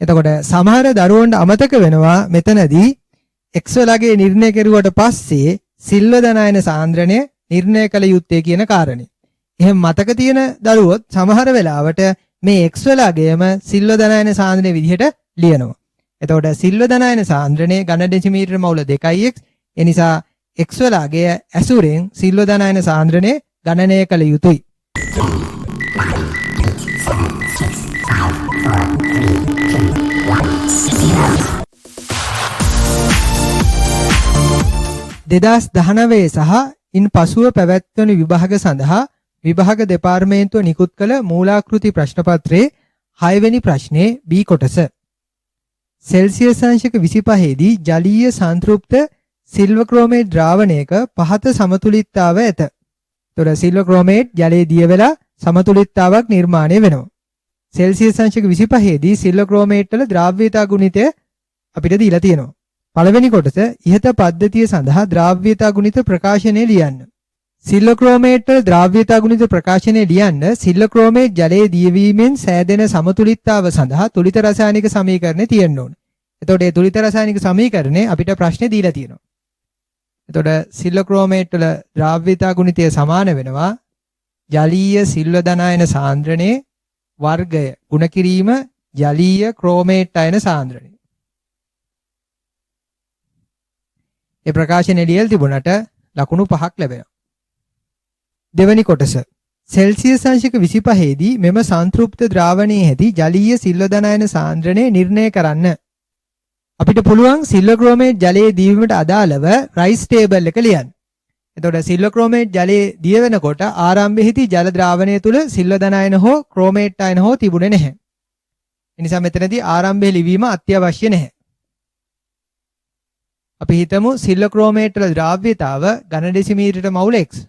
එතකොට සමහර දරුවන්ට අමතක වෙනවා මෙතනදී x වලගේ නිර්ණය කෙරුවට පස්සේ සිල්වද ණයන සාන්ද්‍රණය නිර්ණය කළ යුත්තේ කියන කාරණේ. එහෙනම් මතක තියෙන දරුවොත් සමහර වෙලාවට මේ x වලගේම සිල්වද ණයන සාන්ද්‍රණය විදිහට ලියනවා. එතකොට සිල්වද ණයන සාන්ද්‍රණය ඝන ඩෙසිමීටර මවුල 2x. ඒ නිසා x වලගේ ඇසුරෙන් සිල්වද ණයන සාන්ද්‍රණය ගණනය කළ යුතුයි. දෙදස් 19 සහ ඉන් පසුව පැවැත්වන විභාග සඳහා විභාග දෙපාර්තමේන්තුව නිකුත් කළ මූලාකෘති ප්‍රශ්න පත්‍රයේ 6 වෙනි ප්‍රශ්නයේ B කොටස. සෙල්සියස් අංශක 25 දී ජලීය සංතෘප්ත සිල්වර් ක්‍රෝමේට් ද්‍රාවණයක පහත සමතුලිතතාව ඇත. ඒතොර සිල්වර් ක්‍රෝමේට් ජලයේ දිය වෙලා සමතුලිතතාවක් නිර්මාණය වෙනවා. සෙල්සියස් අංශක 25 දී සිල්වර් ක්‍රෝමේට් වල ද්‍රාව්‍යතා ගුණිතය අපිට දීලා තියෙනවා. පළවෙනි කොටස ඉහත පද්ධතිය සඳහා ද්‍රාව්‍යතා ගුණිත ප්‍රකාශනය ලියන්න. සිල්වර් ක්‍රෝමේට් වල ද්‍රාව්‍යතා ගුණිත ප්‍රකාශනය ලියන්න සිල්වර් ක්‍රෝමේට් ජලයේ දියවීමෙන් සෑදෙන සමතුලිතතාව සඳහා තුලිත රසායනික සමීකරණය තියෙන්න ඕනේ. එතකොට මේ තුලිත රසායනික සමීකරණය අපිට ප්‍රශ්නේ දීලා තියෙනවා. එතකොට සිල්වර් ක්‍රෝමේට් වල ද්‍රාව්‍යතා ගුණිතය සමාන වෙනවා ජලීය සිල්වද ණයන සාන්ද්‍රණයේ වර්ගය ගුණ කිරීම ජලීය ක්‍රෝමේට් අයන සාන්ද්‍රණය. ඒ ප්‍රකාශනය ලියලා තිබුණට ලකුණු 5ක් ලැබෙනවා. දෙවැනි කොටස සෙල්සියස් අංශක 25 දී මෙම සංතෘප්ත ද්‍රාවණයේ ඇති ජලීය සිල්වද ණයන සාන්ද්‍රණය නිර්ණය කරන්න. අපිට පුළුවන් සිල්වර් ක්‍රෝමේට් ජලයේ දීවීමට අදාළව රයිස් ටේබල් එක ලියන්න. එතකොට සිල්වර් ක්‍රෝමේට් ජලයේ දිය වෙනකොට ආරම්භයේදී ජල ද්‍රාවණය තුල සිල්වද ණයන හෝ ක්‍රෝමේට් අයන හෝ තිබුණේ නැහැ. ඒ නිසා මෙතනදී ආරම්භයේ ලිවීම අත්‍යවශ්‍ය නැහැ. අපි හිතමු සිල්වර් ක්‍රෝමේට් වල ද්‍රාව්‍යතාව ඝන ඩෙසිමීටරයට මවුල x.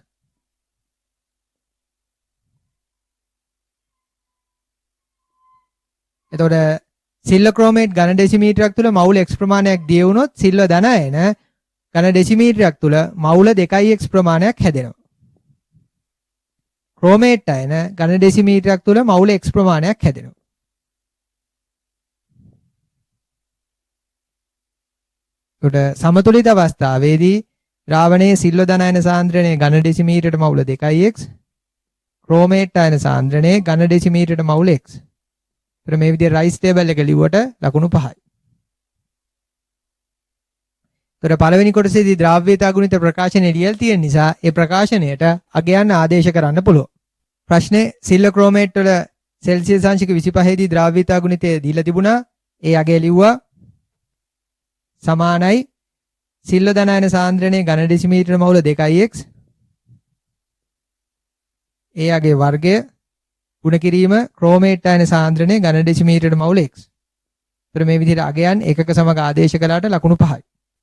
එතකොට සිල්වර් ක්‍රෝමේට් ඝන ඩෙසිමීටරයක් තුල මවුල x ප්‍රමාණයක් දිය වුණොත් සිල්වද ණයන ඝන ඩෙසිමීටරයක් තුල මවුල 2x ප්‍රමාණයක් හැදෙනවා. ක්‍රෝමේට් අයන ඝන ඩෙසිමීටරයක් තුල මවුල x ප්‍රමාණයක් හැදෙනවා. එතකොට සමතුලිත අවස්ථාවේදී ද්‍රාවණයේ සිල්වද ණයන සාන්ද්‍රණය ඝන ඩෙසිමීටරයට මවුල 2x ක්‍රෝමේට් අයන සාන්ද්‍රණය ඝන ඩෙසිමීටරයට මවුල x. ඒතර මේ විදිහේ රයිස් ටේබල් එක ලිව්වට ලකුණු 5යි. ඒතර පළවෙනි කොටසේදී ද්‍රාව්‍යතා ගුණිත ප්‍රකාශනය ලියලා තියෙන නිසා ඒ ප්‍රකාශනයට අගයන් ආදේශ කරන්න පුළුවන්. ප්‍රශ්නේ සිල්වර් ක්‍රෝමේට් වල සෙල්සියස් අංශක 25 දී ද්‍රාව්‍යතා ගුණිතය දීලා තිබුණා. ඒ අගය ලිව්වා සමානයි සිල්වද ණයන සාන්ද්‍රණය ඝන ඩෙසිමීටර මවුල 2x. ඒ අගේ වර්ගය ගුණ කිරීම ක්‍රෝමේට් අයන සාන්ද්‍රණය ඝන ඩෙසිමීටරයට මවුල x. ඒතර මේ විදිහට අගයන් එකක සමග ආදේශ කළාට ලකුණු 5යි.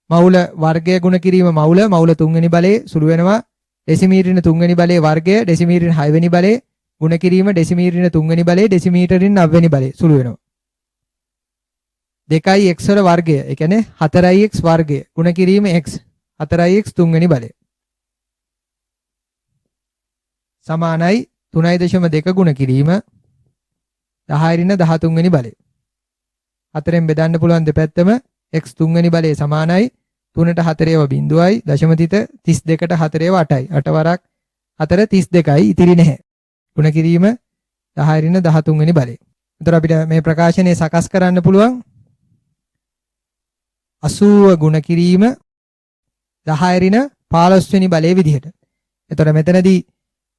මවුල වර්ගය ගුණ කිරීම මවුල 3 වෙනි බලයේ සුළු වෙනවා. ඩෙසිමීටරින් 3 වෙනි බලයේ වර්ගය ඩෙසිමීටරින් 6 වෙනි බලයේ ගුණ කිරීම ඩෙසිමීටරින් 3 වෙනි බලයේ ඩෙසිමීටරින් 9 වෙනි බලයේ සුළු වෙනවා. 2x වල වර්ගය ඒ කියන්නේ 4x වර්ගය ගුණ කිරීම x 4x 3 වෙනි බලය සමානයි 3.2 ගුණ කිරීම 10 වෙනි බලය. 4ෙන් බෙදන්න පුළුවන් දෙපැත්තම x 3 වෙනි බලය සමානයි 3ට 4 ඒවා බිඳුවයි දශමතිත 32ට 4 ඒවා 8යි 8 වරක් 4 32යි ඉතිරි නැහැ. ගුණ කිරීම 10 වෙනි බලය. එතකොට අපිට මේ ප්‍රකාශනය සකස් කරන්න පුළුවන් 80 ගුණ කිරීම 10 වෙනි බලයේ විදිහට. එතකොට මෙතනදී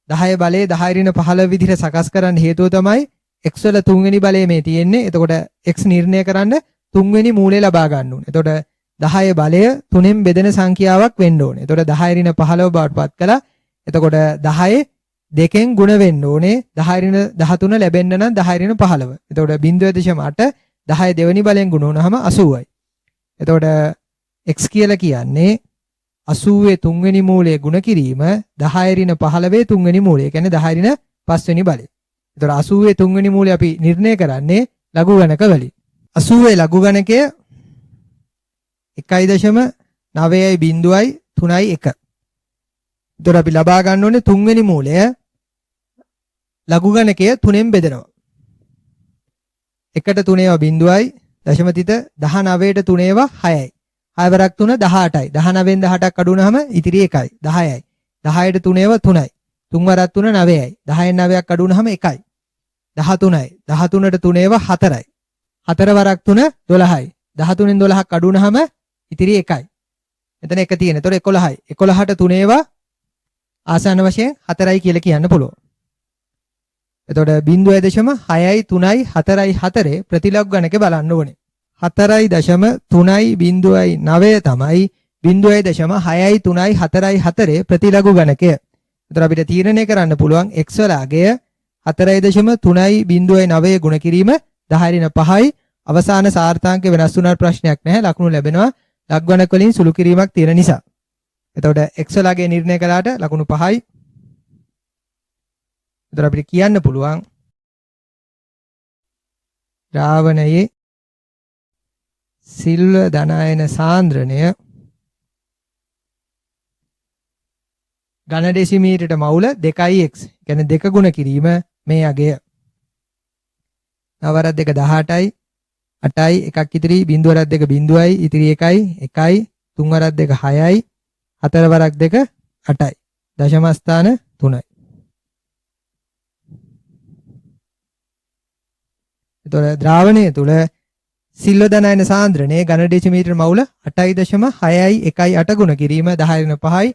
10 බලයේ 10 විදිහට සකස් කරන්න හේතුව තමයි x වල 3 වෙනි බලය මේ තියෙන්නේ. එතකොට x නිර්ණය කරන්න 3 වෙනි මූලය ලබා ගන්න ඕනේ. එතකොට 10 බලය 3ෙන් බෙදෙන සංඛ්‍යාවක් වෙන්න ඕනේ. එතකොට 10 15 බවට පත් කළා. එතකොට 10 2ෙන් ගුණ වෙන්න ඕනේ. 13 ලැබෙන්න නම් 10 එතකොට 0.8 10 දෙවෙනි බලයෙන් ගුණ වුණාම 80යි. එතකොට x කියලා කියන්නේ 80 3 වෙනි මූලයේ ගුණ කිරීම 10 15 3 වෙනි මූලය. ඒ කියන්නේ 10 5 වෙනි බලය. එතකොට 80 3 වෙනි මූලය අපි නිර්ණය කරන්නේ ලඝු ගණක වලින්. 80 ලඝු ගණකය 1.9.3.1. එතකොට අපි ලබා ගන්න ඕනේ 3 වෙනි මූලය ලඝු ගණකය 3ෙන් බෙදෙනවා. 1ට 3 ඒවා බිඳුවයි දශම තිත 19ට 3 ඒවා 6යි. 6 වරක් 3 18යි. 19න් 18ක් අඩු වුනහම ඉතිරි 1යි. 10යි. 10ට 3 ඒවා 3යි. 3 වරක් 3 9යි. 10න් 9ක් අඩු වුනහම 1යි. 13යි. 13ට 3 ඒවා 4යි. 4 වරක් 3 12යි. 13න් 12ක් අඩු වුනහම ඉතිරි 1යි. එතන 1 තියෙන. ඒතකොට 11යි. 11ට 3 ඒවා ආසන්න වශයෙන් 4යි කියලා කියන්න පුළුවන්. එතකොට 0.6යි 3යි 4යි 4 ප්‍රතිලග්ගු ගණකේ බලන්න ඕනේ. 4.3යි 0.9 තමයි 0.6යි 3යි 4යි 4 ප්‍රතිලග්ගු ගණකය. එතකොට අපිට තීරණය කරන්න පුළුවන් x වල අගය 4.3යි 0.9 ගුණ කිරීම 10/5යි. අවසාන සාර්ථාංක වෙනස් වුණාට ප්‍රශ්නයක් නැහැ. ලකුණු ලැබෙනවා ලග් ගණක වලින් සුළු කිරීමක් තියෙන නිසා. එතකොට x වල අගය නිර්ණය කළාට ලකුණු 5යි. එතකොට අපිට කියන්න පුළුවන් ද්‍රාවණයේ සිල්ව ධනායන සාන්ද්‍රණය ඝන ඩෙසිමීටරට මවුල 2x. කියන්නේ 2 ගුණ කිරීම මේ අගය. නවරක් 2 18යි 8යි එකක් ඉතිරි 0.2 0යි ඉතිරි 1යි 1යි 3 වරක් 2 6යි 4 වරක් 2 8යි. දශම ස්ථාන 3යි. එතකොට ද්‍රාවණය තුල සිල්ව ධනායන සාන්ද්‍රණය ඝන ඩෙසිමීටර මවුල 8.6යි 1.8 ගුණ කිරීම 10/5යි.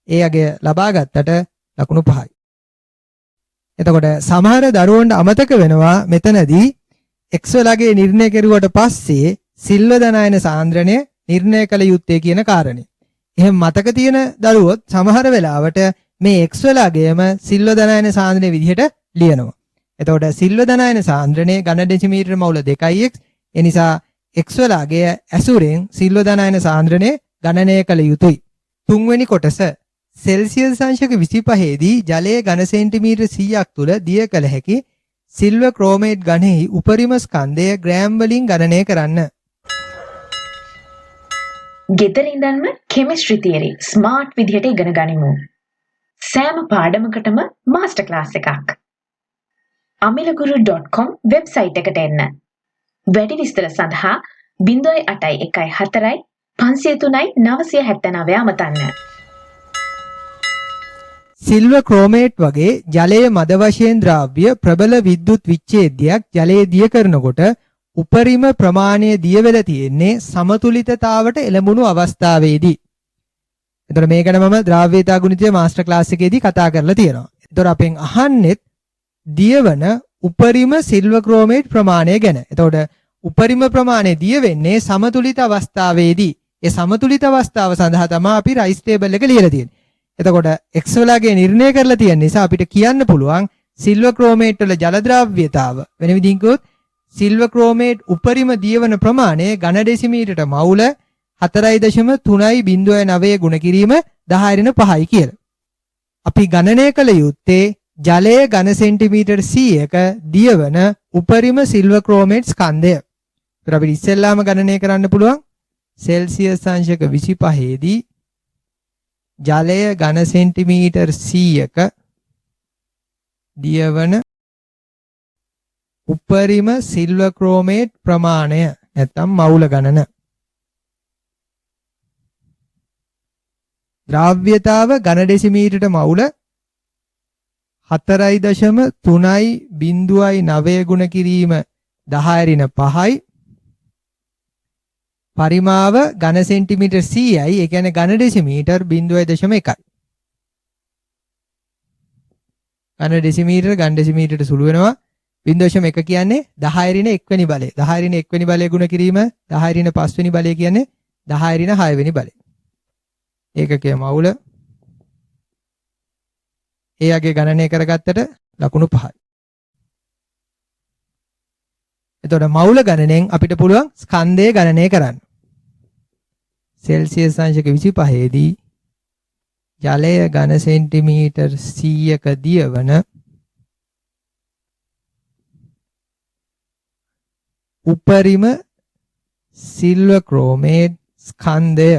ඒ අගය ලබා ගත්තට ලකුණු 5යි. එතකොට සමහර දරුවන්ට අමතක වෙනවා මෙතනදී x වලගේ නිර්ණය කෙරුවට පස්සේ සිල්ව ධනායන සාන්ද්‍රණය නිර්ණය කළ යුත්තේ කියන කාරණේ. එහෙනම් මතක තියෙන දරුවොත් සමහර වෙලාවට මේ x වලගේම සිල්ව ධනායන සාන්ද්‍රණය විදිහට ලියනවා. එතකොට සිල්ව ධනායන සාන්ද්‍රණය ඝන ඩෙසිමීටර මවුල 2x. ඒ නිසා x වලගේ ඇසුරෙන් සිල්ව ධනායන සාන්ද්‍රණය ගණනය කළ යුතුයි. තුන්වෙනි කොටස සෙල්සියස් අංශක 25 දී ජලයේ ඝන සෙන්ටිමීටර 100ක් තුල දිය කළ හැකි සිල්වර් ක්‍රෝමේට් ඝනෙහි උපරිම ස්කන්ධය ග්‍රෑම් වලින් ගණනය කරන්න. ගෙදර ඉඳන්ම කෙමිස්ට්‍රි තියරි ස්මාර්ට් විදිහට ඉගෙන ගනිමු. සෑම පාඩමකටම මාස්ටර් ක්ලාස් එකක්. amilaguru.com වෙබ්සයිට් එකට එන්න. වැඩි විස්තර සඳහා 0814 503 979 අමතන්න. සිල්වර් ක්‍රෝමේට් වගේ ජලයේ මද වශයෙන් ද්‍රව්‍ය ප්‍රබල විද්‍යුත් විච්ඡේදයක් ජලයේ දිය කරනකොට උපරිම ප්‍රමාණය දිය වෙලා තියෙන්නේ සමතුලිතතාවට එළඹුණු අවස්ථාවේදී. එතකොට මේක ගැන මම ද්‍රව්‍යතා ගුණිතය මාස්ටර් ක්ලාස් එකේදී කතා කරලා තියෙනවා. එතකොට අපෙන් අහන්නෙත් දියවන උපරිම සිල්වර් ක්‍රෝමේට් ප්‍රමාණය ගැන. එතකොට උපරිම ප්‍රමාණය දිය වෙන්නේ සමතුලිත අවස්ථාවේදී. ඒ සමතුලිත අවස්ථාව සඳහා තමයි අපි රයිස් ටේබල් එක ලියලා තියෙන්නේ. එතකොට x වලගේ නිර්ණය කරලා තියෙන නිසා අපිට කියන්න පුළුවන් සිල්වර් ක්‍රෝමේට් වල ජල ද්‍රව්‍යතාව වෙන විදිහින් කිව්වොත් සිල්වර් ක්‍රෝමේට් උපරිම දියවන ප්‍රමාණය ඝන ඩෙසිමීටරට මවුල 4.309 ගුණ කිරීම 10/5යි කියලා. අපි ගණනය කළ යුත්තේ ජලයේ ඝන සෙන්ටිමීටර් 100ක දියවන උපරිම සිල්වර් ක්‍රෝමේට් ස්කන්ධය. ඒතර අපිට ඉස්සෙල්ලාම ගණනය කරන්න පුළුවන් සෙල්සියස් අංශක 25 දී ජලය ඝන සෙන්ටිමීටර් 100ක දියවන උපරිම සිල්වර් ක්‍රෝමේට් ප්‍රමාණය නැත්නම් මවුල ගණන. ද්‍රව්‍යතාව ඝන ඩෙසිමීටරට මවුල 4.309 ගුණ කිරීම 10/5යි. පරිමාව ඝන සෙන්ටිමීටර් 100යි. ඒ කියන්නේ ඝන ඩෙසිමීටර් 0.1යි. ඝන ඩෙසිමීටරට සුළු වෙනවා 0.1 කියන්නේ 10 වෙනි බලය. 10 වෙනි බලය ගුණ කිරීම 10 වෙනි බලය කියන්නේ 10 වෙනි බලය. ඒකකයේ මවුල ඒ යගේ ගණනය කරගත්තට ලකුණු 5යි. එතකොට මවුල ගණනෙන් අපිට පුළුවන් ස්කන්ධය ගණනය කරන්න. සෙල්සියස් අංශක 25 දී ජලය ඝන සෙන්ටිමීටර් 100ක දියවන උපරිම සිල්වර් ක්‍රෝමේට් ස්කන්ධය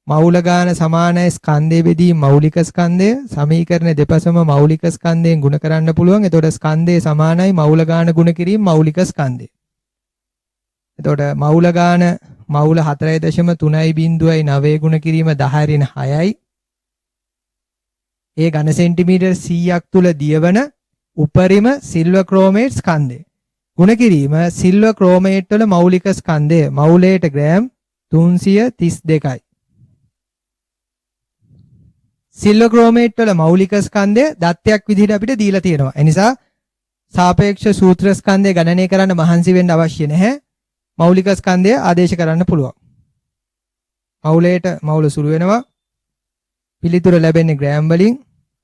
මෞල ගාන සමානයි ස්කන්ධය බෙදීම මෞලික ස්කන්ධය සමීකරණ දෙපසම මෞලික ස්කන්ධයෙන් ගුණ කරන්න පුළුවන්. එතකොට ස්කන්ධය සමානයි මෞල ගාන ගුණ කිරීම මෞලික ස්කන්ධය. එතකොට මෞල ගාන මෞල 4.3.9 ගුණ කිරීම 10/6යි. ඒ ඝන සෙන්ටිමීටර් 100ක් තුල දියවන උපරිම සිල්වර් ක්‍රෝමේට් ස්කන්ධය. ගුණ කිරීම සිල්වර් ක්‍රෝමේට් වල මෞලික ස්කන්ධය මෞලයට ග්‍රෑම් 332යි. සිල්වර් ක්‍රෝමේට් වල මෞලික ස්කන්ධය දත්තයක් විදිහට අපිට දීලා තියෙනවා. ඒ නිසා සාපේක්ෂ සූත්‍ර ස්කන්ධය ගණනය කරන්න මහන්සි වෙන්න අවශ්‍ය නැහැ. මෞලික ස්කන්ධය ආදේශ කරන්න පුළුවන්. මෞලයට මෞල සුළු වෙනවා. පිළිතුර ලැබෙන්නේ ග්‍රෑම් වලින්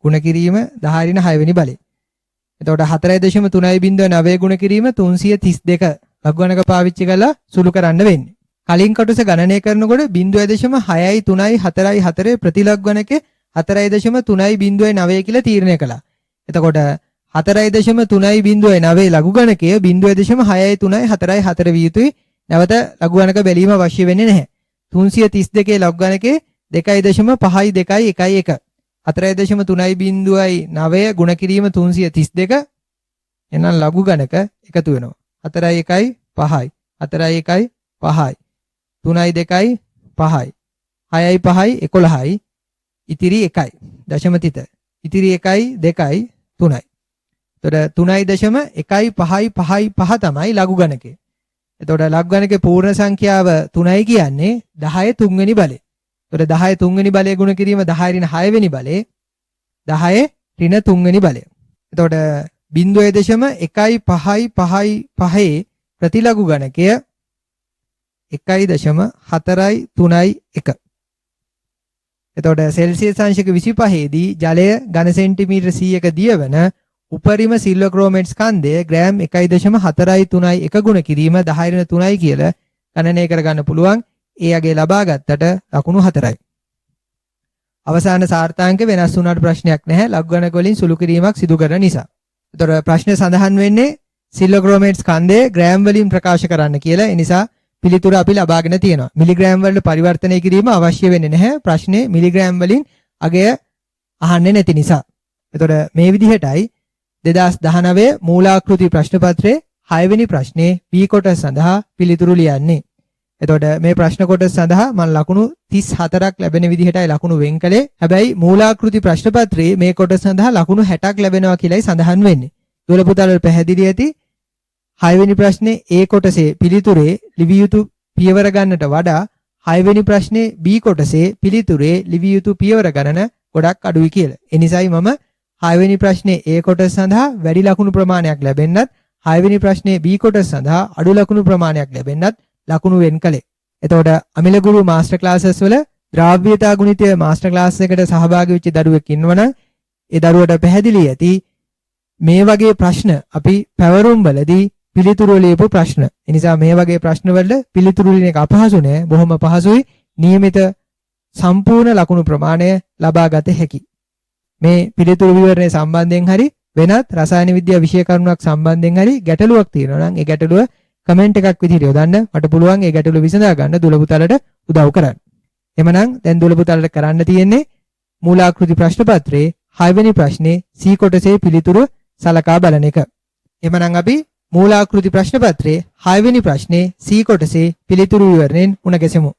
ගුණ කිරීම 10/6 වෙනි බලය. එතකොට 4.3.9 ගුණ කිරීම 332 ලඝු ගණක පාවිච්චි කරලා සුළු කරන්න වෙන්නේ. කලින් කොටස ගණනය කරනකොට 0.634 ප්‍රතිලඝු ගණකේ 4.3.9 කියලා තීරණය කළා. එතකොට 4.3.9 ලඝු ගණකය 0.634 විය යුතුයි. නැවත ලඝු ගණක බැලීම අවශ්‍ය වෙන්නේ නැහැ. 332 ලඝු ගණකේ 2.521 4.3.9 ගුණ කිරීම 332 එහෙනම් ලඝු ගණක එකතු වෙනවා. 4.1 5යි 4.1 5යි 3.2 5යි 6.5 11යි ඉතිරි 1යි දශම තිත ඉතිරි 1යි 2යි 3යි. එතකොට 3.155 තමයි ලඝු ගණකය. එතකොට ලඝු ගණකේ පූර්ණ සංඛ්‍යාව 3යි කියන්නේ 10 3වෙනි බලය. එතකොට 10 3වෙනි බලය ගුණ කිරීම 10/6 වෙනි බලය 10 ඍණ 3වෙනි බලය. එතකොට 0.155 ප්‍රතිලඝු ගණකය 1.431. එතකොට සෙල්සියස් අංශක 25 දී ජලය ඝන සෙන්ටිමීටර 100ක දියවන උපරිම සිල්වර් ක්‍රෝමේට් ස්කන්ධය ග්‍රෑම් 1.431 ගුණ කිරීම 10/3යි කියලා ගණනය කරගන්න පුළුවන්. ඒ අගේ ලබා ගත්තට ලකුණු 4යි. අවසාන සාර්ථාංක වෙනස් වුණාට ප්‍රශ්නයක් නැහැ. ලඝු ගණක වලින් සුළු කිරීමක් සිදු කරන නිසා. එතකොට ප්‍රශ්නේ සඳහන් වෙන්නේ සිල්වර් ක්‍රෝමේට් ස්කන්ධය ග්‍රෑම් වලින් ප්‍රකාශ කරන්න කියලා. ඒ නිසා පිළිතුර අපි ලබාගෙන තියෙනවා. මිලිග්‍රෑම් වලට පරිවර්තනය කිරීම අවශ්‍ය වෙන්නේ නැහැ. ප්‍රශ්නේ මිලිග්‍රෑම් වලින් අගය අහන්නේ නැති නිසා. එතකොට මේ විදිහටයි 2019 මූලාකෘති ප්‍රශ්න පත්‍රයේ 6 වෙනි ප්‍රශ්නේ B කොටස සඳහා පිළිතුරු ලියන්නේ. එතකොට මේ ප්‍රශ්න කොටස සඳහා මම ලකුණු 34ක් ලැබෙන විදිහටයි ලකුණු වෙන් කළේ. හැබැයි මූලාකෘති ප්‍රශ්න පත්‍රයේ මේ කොටස සඳහා ලකුණු 60ක් ලැබෙනවා කියලායි සඳහන් වෙන්නේ. දුවල පුතාලට පැහැදිලි ඇති 6 වෙනි ප්‍රශ්නේ A කොටසේ පිළිතුරේ ලිවිය යුතු පියවර ගන්නට වඩා 6 වෙනි ප්‍රශ්නේ B කොටසේ පිළිතුරේ ලිවිය යුතු පියවර ගණන ගොඩක් අඩුයි කියලා. ඒ නිසායි මම 6 වෙනි ප්‍රශ්නේ A කොටස සඳහා වැඩි ලකුණු ප්‍රමාණයක් ලැබෙන්නත් 6 වෙනි ප්‍රශ්නේ B කොටස සඳහා අඩු ලකුණු ප්‍රමාණයක් ලැබෙන්නත් ලකුණු වෙන් කළේ. එතකොට අමිලගුරු මාස්ටර් ක්ලාසස් වල ද්‍රාව්‍යතා ගුණිතය මාස්ටර් ක්ලාස් එකට සහභාගී වෙච්ච දරුවෙක් ඉන්නවනම් ඒ දරුවට පැහැදිලි ඇති මේ වගේ ප්‍රශ්න අපි පැවරුම් වලදී පිළිතුරු ලියපු ප්‍රශ්න. ඒ නිසා මේ වගේ ප්‍රශ්න වල පිළිතුරු ලියන එක අපහසු නෑ. බොහොම පහසුයි. නියමිත සම්පූර්ණ ලකුණු ප්‍රමාණය ලබා ගත හැකියි. මේ පිළිතුරු විවරණය සම්බන්ධයෙන් හරි වෙනත් රසායන විද්‍යා විෂය කරුණක් සම්බන්ධයෙන් හරි ගැටලුවක් තියෙනවා නම් ඒ ගැටලුව කමෙන්ට් එකක් විදිහට යොදන්න. මට පුළුවන් ඒ ගැටලුව විසඳා ගන්න දුල පුතාලට උදව් කරන්න. එhmenan දැන් දුල පුතාලට කරන්න තියෙන්නේ මූලාකෘති ප්‍රශ්න පත්‍රයේ 6 වෙනි ප්‍රශ්නේ C කොටසේ පිළිතුරු සලකා බලන එක. එhmenan අපි මූලාකෘති ප්‍රශ්න පත්‍රයේ 6 වෙනි ප්‍රශ්නේ C කොටසේ පිළිතුරු විවරණයෙන් මුණ ගැසෙමු.